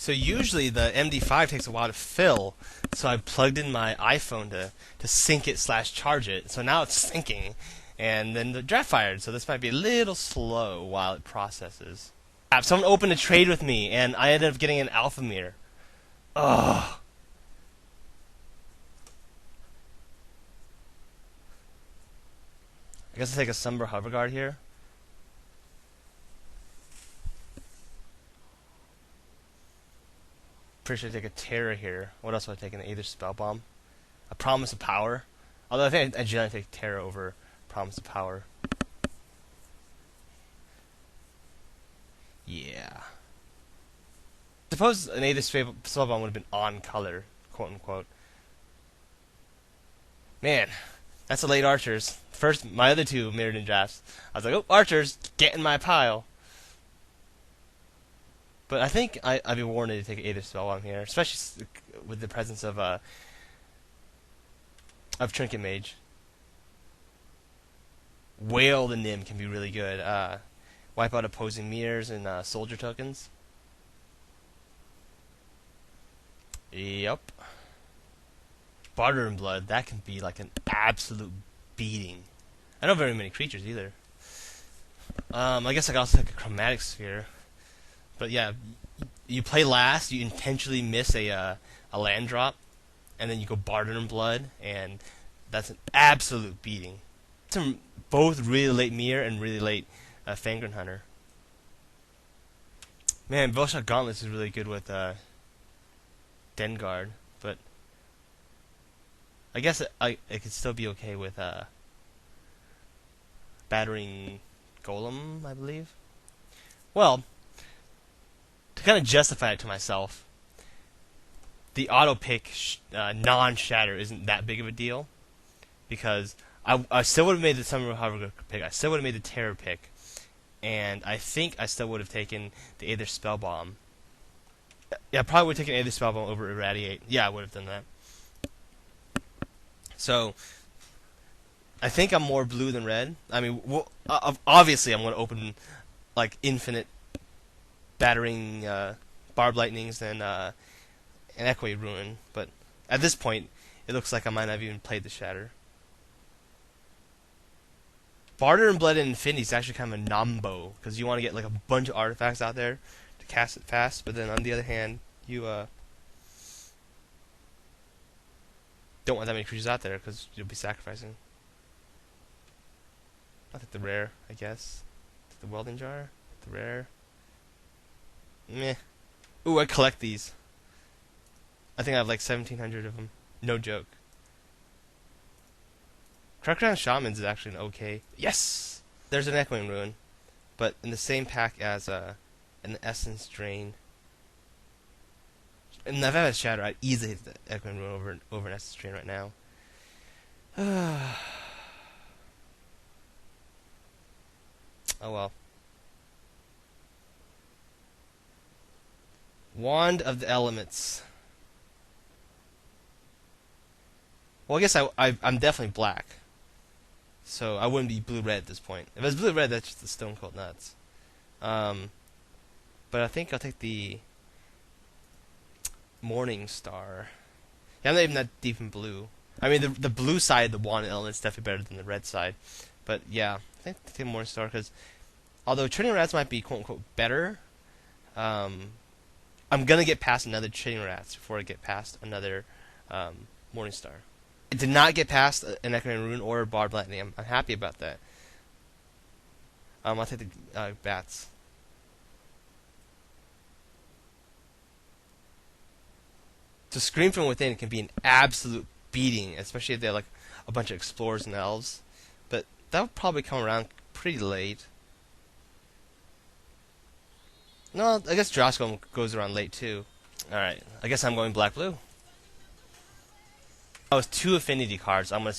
So usually the MD5 takes a while to fill, so I plugged in my iPhone to sync it / charge it. So now it's syncing, and then the draft fired. So this might be a little slow while it processes. Someone opened a trade with me, and I ended up getting an alpha mirror. Ugh. I guess I'll take a Summer Hover Guard here. Pretty sure I take a Terror here. What else would I take? An Aether Spell Bomb? A Promise of Power? Although I think I generally take Terror over Promise of Power. Yeah. Suppose an Aether Spell Bomb would have been on color, quote unquote. Man, that's a late Archers. First, my other two mirrored in drafts. I was like, oh, Archers, get in my pile. But I think I'd be warranted to take an Aether Spellbomb here, especially with the presence of Trinket Mage. Whale the Nim can be really good. Wipe out opposing mirrors and soldier tokens. Yup. Barter and Blood, that can be like an absolute beating. I don't have very many creatures either. I guess I could also take a Chromatic Sphere. But yeah, you play last, you intentionally miss a land drop, and then you go Barter and Blood, and that's an absolute beating. Some both really late Mirror and really late Fangren Hunter. Man, Velshot Gauntlets is really good with Denguard, but I guess it could still be okay with Battering Golem, I believe. Well, to kind of justify it to myself, the auto pick non-shatter isn't that big of a deal, because I still would have made the Summer Hover pick, I still would have made the Terror pick, and I think I still would have taken the Aether Spell Bomb. Yeah, I probably would have taken Aether Spell Bomb over Irradiate. Yeah, I would have done that. So, I think I'm more blue than red. I mean, obviously I'm going to open like infinite battering Barb Lightnings and an Echoey Ruin, but at this point, it looks like I might not have even played the Shatter. Barter and Blood and Infinity is actually kind of a nombo, because you want to get like a bunch of artifacts out there to cast it fast, but then on the other hand, you don't want that many creatures out there, because you'll be sacrificing. I'll take the rare, I guess. The Welding Jar, the rare. Meh. Ooh, I collect these. I think I have like 1,700 of them. No joke. Crocodile Shamans is actually an okay. Yes! There's an Echoing Ruin, but in the same pack as an Essence Drain. And if I had a Shatter, I'd easily hit the Echoing Ruin over an Essence Drain right now. Oh well. Wand of the Elements. Well, I guess I'm definitely black. So I wouldn't be blue-red at this point. If it was blue-red, that's just the Stone Cold Nuts. But I think I'll take the Morning Star. Yeah, I'm not even that deep in blue. I mean, the blue side of the Wand Element is definitely better than the red side. But yeah, I think I'll take Morning Star, because although Training Rats might be quote-unquote better, I'm going to get past another Training Rats before I get past another Morning Star. I did not get past an Echoing Ruin or a Barb Lightning. I'm happy about that. I'll take the Bats. So Scream from Within can be an absolute beating, especially if they're like a bunch of Explorers and Elves. But that would probably come around pretty late. No, I guess Droskol goes around late too. Alright, I guess I'm going black-blue. I was 2 affinity cards. I'm going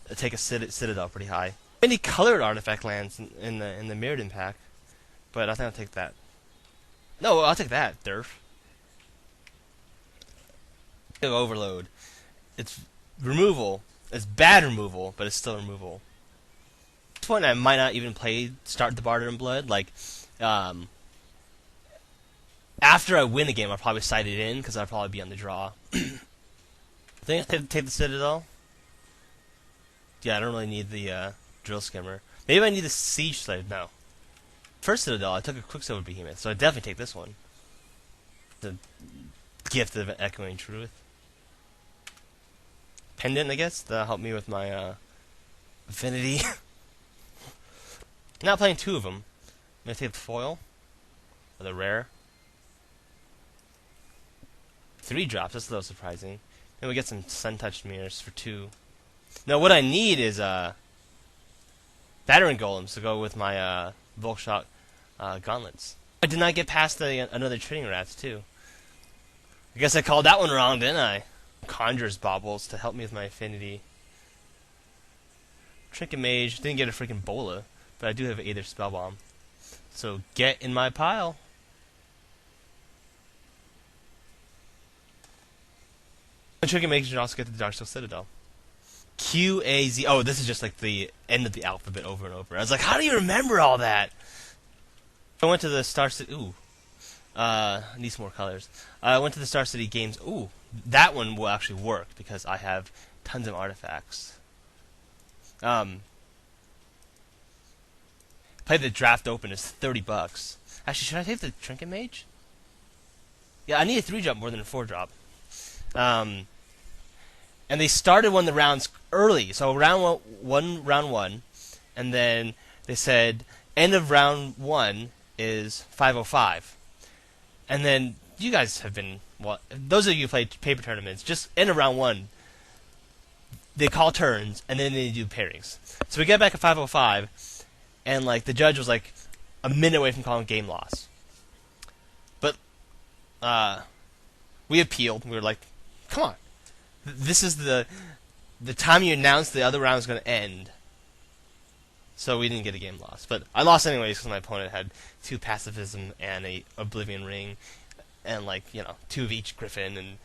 to take a Citadel pretty high. Many colored artifact lands in the Mirrodin pack, but I think I'll take that. No, I'll take that, Durf. Overload. It's removal. It's bad removal, but it's still removal. At this point, I might not even start the Barter and Blood. Like, After I win a game, I'll probably side it in because I'll probably be on the draw. I think I take the Citadel. Yeah, I don't really need the Drill Skimmer. Maybe I need the Siege Slave. No. First Citadel, I took a Quicksilver Behemoth, so I definitely take this one. The Gift of Echoing Truth. Pendant, I guess, that'll help me with my affinity. Not playing two of them. I'm gonna take the foil, or the rare. 3 drops, that's a little surprising. Then we get some Sun-Touched Mirrors for 2. Now what I need is Battering Golems to go with my Volkshock Gauntlets. I did not get past another Trading Rats too. I guess I called that one wrong, didn't I? Conjurer's Baubles to help me with my affinity. Trinket Mage, didn't get a freaking Bola, but I do have Aether Spellbomb. So get in my pile. Trinket Mage should also get the Darksteel Citadel. QAZ. Oh, this is just like the end of the alphabet over and over. I was like, how do you remember all that? I went to the Star City. Ooh. I need some more colors. I went to the Star City Games. Ooh. That one will actually work because I have tons of artifacts. Play the draft open is $30. Actually, should I take the Trinket Mage? Yeah, I need a 3-drop more than a 4-drop. And they started one of the rounds early, so round one, and then they said end of round 1 is 5:05, and then you guys have been those of you who played paper tournaments, just end of round 1, they call turns and then they do pairings. So we get back at 5:05, and like the judge was like a minute away from calling game loss, but we appealed. We were like, come on. This is the time you announced the other round was going to end. So we didn't get a game loss. But I lost anyways because my opponent had 2 Pacifism and a Oblivion Ring. And 2 of each Griffin and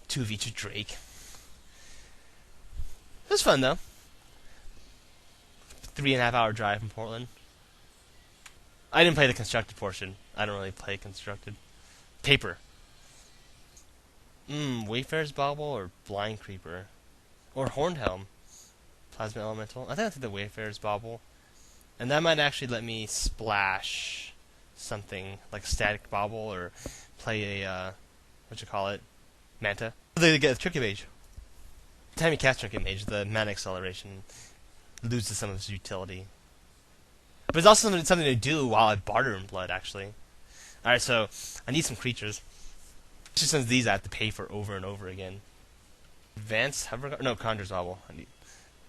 2 of each Drake. It was fun though. 3.5-hour drive from Portland. I didn't play the constructed portion. I don't really play constructed. Paper. Wayfarer's Bauble or Blind Creeper. Or Horned Helm. Plasma Elemental. I think I'll take the Wayfarer's Bauble. And that might actually let me splash something like Static Bauble or play a, Manta. They get a Trinket Mage. Every time you cast Trinket Mage, the mana acceleration loses some of its utility. But it's also something to do while I barter in blood, actually. Alright, so I need some creatures. Just since these I have to pay for over and over again. Advanced Hoverguard? No, Conjurer's Bauble. I need,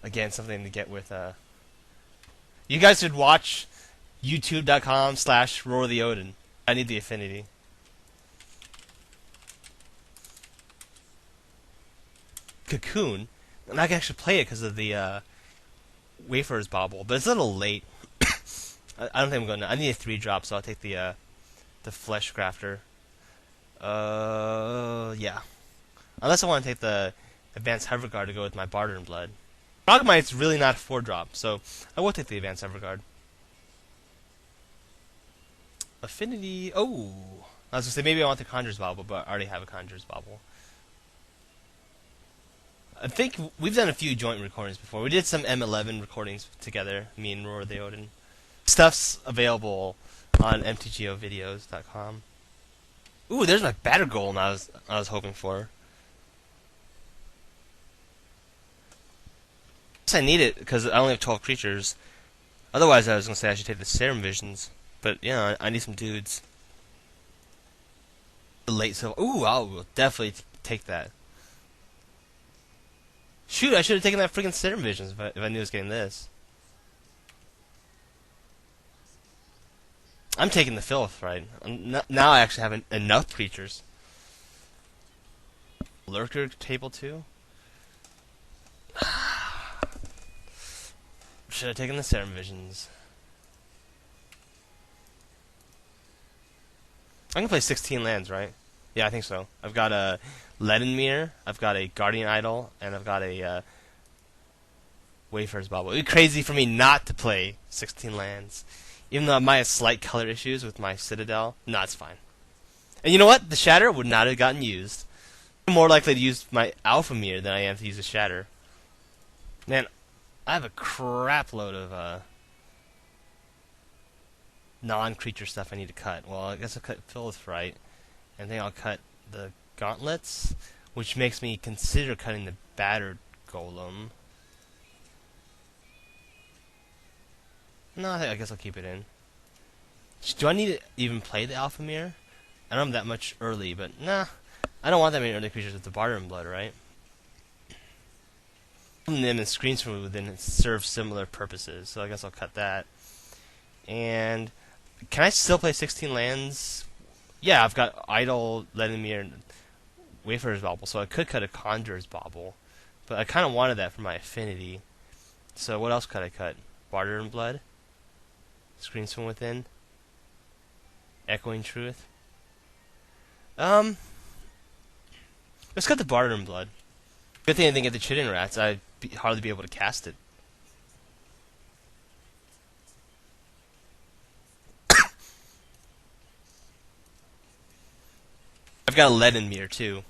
again, something to get with, You guys should watch youtube.com/RoarTheOdin. I need the affinity. Cocoon. And I can actually play it because of the, Wayfarer's Bauble. But it's a little late. I don't think I'm going to... I need a 3-drop, so I'll take the Flesh Grafter. Yeah. Unless I want to take the Advanced Hoverguard to go with my Barter in Blood. Frogmite's really not a 4-drop, so I will take the Advanced Hoverguard. Affinity... Oh! I was going to say, maybe I want the Conjurer's Bauble, but I already have a Conjurer's Bauble. I think we've done a few joint recordings before. We did some M11 recordings together, me and Roar the Odin. Stuff's available on mtgovideos.com. Ooh, there's my Batter Golem I was hoping for. I need it because I only have 12 creatures. Otherwise, I was gonna say I should take the Serum Visions, but yeah, I need some dudes. The late silver. Ooh, I'll definitely take that. Shoot, I should have taken that freaking Serum Visions if I knew I was getting this. I'm taking the Filth, right? Now I actually have enough creatures. Lurker table 2? Should have taken the Serum Visions. I can play 16 lands, right? Yeah, I think so. I've got a Leaden Mirror, I've got a Guardian Idol, and I've got a Wayfarer's Bauble. It would be crazy for me not to play 16 lands. Even though I might have slight color issues with my Citadel. No, it's fine. And you know what? The Shatter would not have gotten used. I'm more likely to use my Alpha Mirror than I am to use a Shatter. Man, I have a crap load of non-creature stuff I need to cut. Well, I guess I'll cut Philithite, and then I'll cut the Gauntlets, which makes me consider cutting the Battered Golem. No, I guess I'll keep it in. Do I need to even play the Alpha Mirror? I don't have that much early, but nah. I don't want that many early creatures with the Barter Blood, right? And then the screens from within serve similar purposes, so I guess I'll cut that. And can I still play 16 lands? Yeah, I've got Idle, Lenimir, and Wayfarer's Bauble, so I could cut a Conjurer's Bauble. But I kind of wanted that for my affinity. So what else could I cut? Barter and Blood? Screens from Within? Echoing Truth? Let's cut the Barter and Blood. Good thing I didn't get the Chitin Rats. I'd hardly be able to cast it. I've got a Lead in Mirror too.